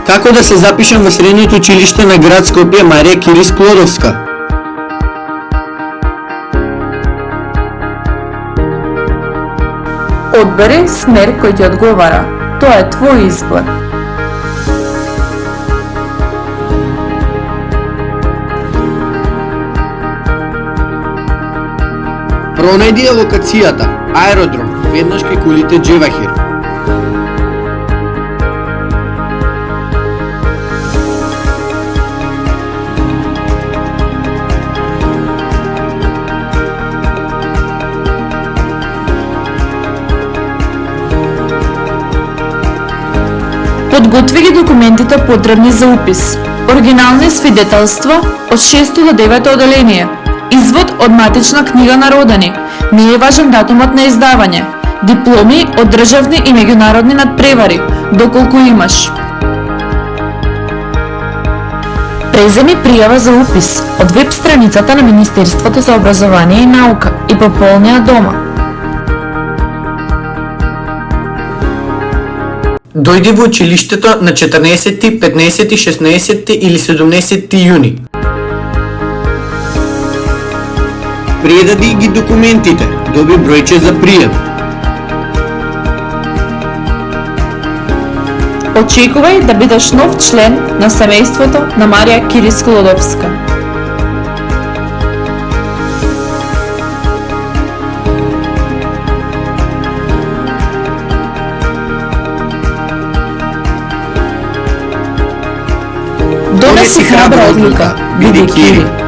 Како да се запишам во средното училиште на град Скопје Марија Кири Склодовска? Одбери смер кој ти одговара. Тоа е твој избор. Пронајди ја локацијата, аеродром, веднаш кај кулите Джевахир. Подготви ги документите потребни за упис. Оригинални свидетелства од 6 до 9 оделение. Извод од матична книга на родени. Не е важен датумот на издавање. Дипломи од државни и меѓународни надпревари, доколку имаш. Преземи пријава за упис од веб страницата на Министерството за образование и наука и пополни ја дома. Дојди во училиштето на 14, 15, 16 или 17 јуни. Предади ги документите, доби бројче за пријем. Очекувај да бидеш нов член на семејството на Марија Кири Склодовска. Донеси храбра одлука, биди Кири.